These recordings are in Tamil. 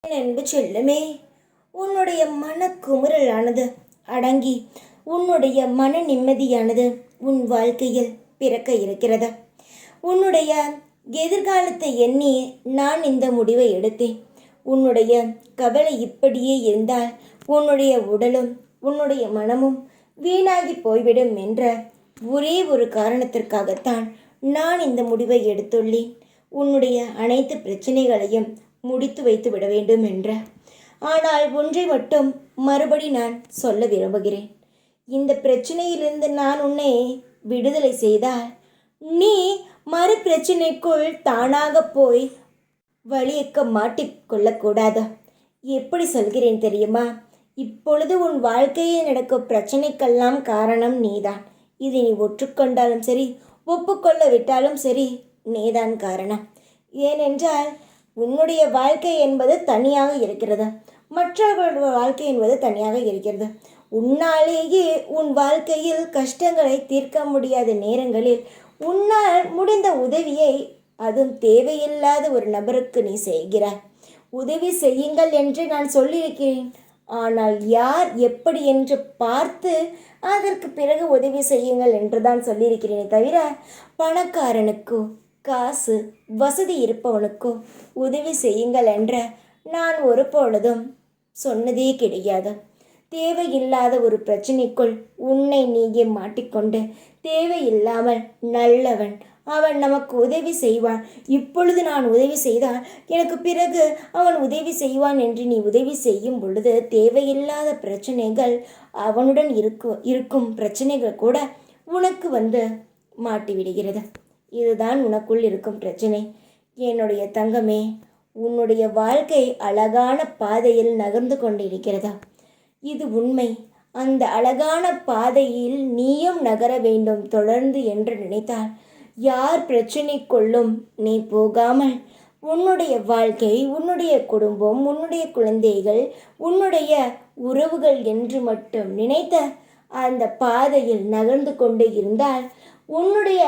என் அன்பு செல்லமே, உன்னுடைய மனக்குமுறலானது அடங்கி உன்னுடைய மன நிம்மதியானது உன் வாழ்க்கையில் பிறக்க இருக்கிறது. உன்னுடைய எதிர்காலத்தை எண்ணி நான் இந்த முடிவை எடுத்தேன். உன்னுடைய கவலை இப்படியே இருந்தால் உன்னுடைய உடலும் உன்னுடைய மனமும் வீணாகி போய்விடும் என்ற ஒரே ஒரு காரணத்திற்காகத்தான் நான் இந்த முடிவை எடுத்துள்ளேன். உன்னுடைய அனைத்து பிரச்சனைகளையும் முடித்து வைத்து விட வேண்டும் என்ற. ஆனால் ஒன்றை மட்டும் மறுபடி நான் சொல்ல விரும்புகிறேன். இந்த பிரச்சனையிலிருந்து நான் உன்னை விடுதலை செய்தால் நீ மறு பிரச்சனைக்குள் தானாக போய் வழியக்க மாட்டிக்கொள்ளக்கூடாது. எப்படி சொல்கிறேன் தெரியுமா? இப்பொழுது உன் வாழ்க்கையில் நடக்கும் பிரச்சனைக்கெல்லாம் காரணம் நீதான். இதை நீ ஒற்றுக்கொண்டாலும் சரி, ஒப்புக்கொள்ள விட்டாலும் சரி, நீதான் காரணம். ஏனென்றால் உன்னுடைய வாழ்க்கை என்பது தனியாக இருக்கிறது, மற்றவர்களுடைய வாழ்க்கை என்பது தனியாக இருக்கிறது. உன்னாலேயே உன் வாழ்க்கையில் கஷ்டங்களை தீர்க்க முடியாத நேரங்களில் உன்னால் முடிந்த உதவியை, அதுவும் தேவையில்லாத ஒரு நபருக்கு நீ செய்கிறாய். உதவி செய்யுங்கள் என்று நான் சொல்லியிருக்கிறேன். ஆனால் யார் எப்படி என்று பார்த்து அதற்கு பிறகு உதவி செய்யுங்கள் என்று தான் சொல்லியிருக்கிறேனே தவிர பணக்காரனுக்கோ காசு வசதி இருப்பவனுக்கோ உதவி செய்யுங்கள் என்ற நான் ஒருபொழுதும் சொன்னதே கிடையாது. தேவையில்லாத ஒரு பிரச்சனைக்குள் உன்னை நீயே மாட்டிக்கொண்டு தேவையில்லாமல் நல்லவன் அவன் நமக்கு உதவி செய்வான், இப்பொழுது நான் உதவி செய்தால் எனக்கு பிறகு அவன் உதவி செய்வான் என்று நீ உதவி செய்யும் பொழுது தேவையில்லாத பிரச்சனைகள், அவனுடன் இருக்கும் பிரச்சனைகள் கூட உனக்கு வந்து மாட்டிவிடுகிறது. இதுதான் உனக்குள் இருக்கும் பிரச்சனை. என்னுடைய தங்கமே, உன்னுடைய வாழ்க்கை அழகான பாதையில் நகர்ந்து கொண்டிருக்கிறதா? இது உண்மை. அந்த அழகான பாதையில் நீயும் நகர வேண்டும் தொடர்ந்து என்று நினைத்தால் யார் பிரச்சனைக்குள்ளும் நீ போகாமல் உன்னுடைய வாழ்க்கை, உன்னுடைய குடும்பம், உன்னுடைய குழந்தைகள், உன்னுடைய உறவுகள் என்று மட்டும் நினைத்த அந்த பாதையில் நகர்ந்து கொண்டு இருந்தால் உன்னுடைய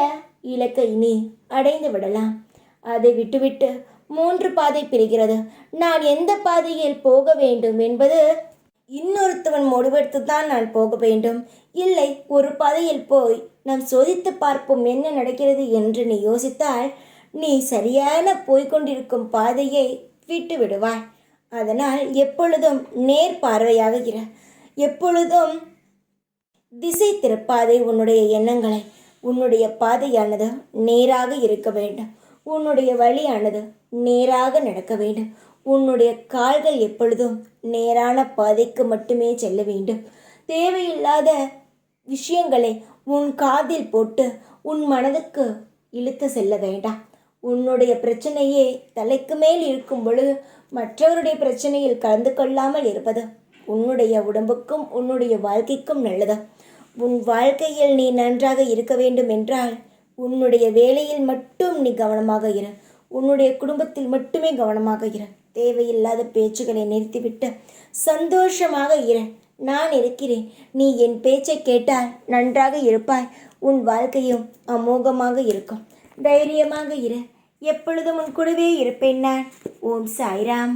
இலக்கை நீ அடைந்து விடலாம். அதை விட்டுவிட்டு 3 பாதை பிரிகிறது. நான் எந்த பாதையில் போக வேண்டும் என்பது இன்னொருத்தவன் முடிவெடுத்து தான் நான் போக வேண்டும். இல்லை, ஒரு பாதையில் போய் நாம் சோதித்து பார்ப்போம் என்ன நடக்கிறது என்று நீ யோசித்தால் நீ சரியான போய்கொண்டிருக்கும் பாதையை விட்டு விடுவாய். அதனால் எப்பொழுதும் நேர் பார்வையாக இரு. எப்பொழுதும் திசை திருப்பாதை உன்னுடைய எண்ணங்களை. உன்னுடைய பாதையானது நேராக இருக்க வேண்டும். உன்னுடைய வழியானது நேராக நடக்க வேண்டும். உன்னுடைய கால்கள் எப்பொழுதும் நேரான பாதைக்கு மட்டுமே செல்ல வேண்டும். தேவையில்லாத விஷயங்களை உன் காதில் போட்டு உன் மனதுக்கு இழுத்து செல்ல வேண்டாம். உன்னுடைய பிரச்சனையே தலைக்கு மேல் இருக்கும் பொழுது மற்றவருடைய பிரச்சனையில் கலந்து கொள்ளாமல் இருப்பது உன்னுடைய உடம்புக்கும் உன்னுடைய வாழ்க்கைக்கும் நல்லது. உன் வாழ்க்கையில் நீ நன்றாக இருக்க வேண்டும் என்றால் உன்னுடைய வேலையில் மட்டும் நீ கவனமாக இரு. உன்னுடைய குடும்பத்தில் மட்டுமே கவனமாக இரு. தேவையில்லாத பேச்சுகளை நிறுத்திவிட்டு சந்தோஷமாக இரு. நான் இருக்கிறேன். நீ என் பேச்சை கேட்டால் நன்றாக இருப்பாய். உன் வாழ்க்கையும் அமோகமாக இருக்கும். தைரியமாக இரு. எப்பொழுதும் உன் கூடவே இருப்பேன் நான். ஓம் சாய்ராம்.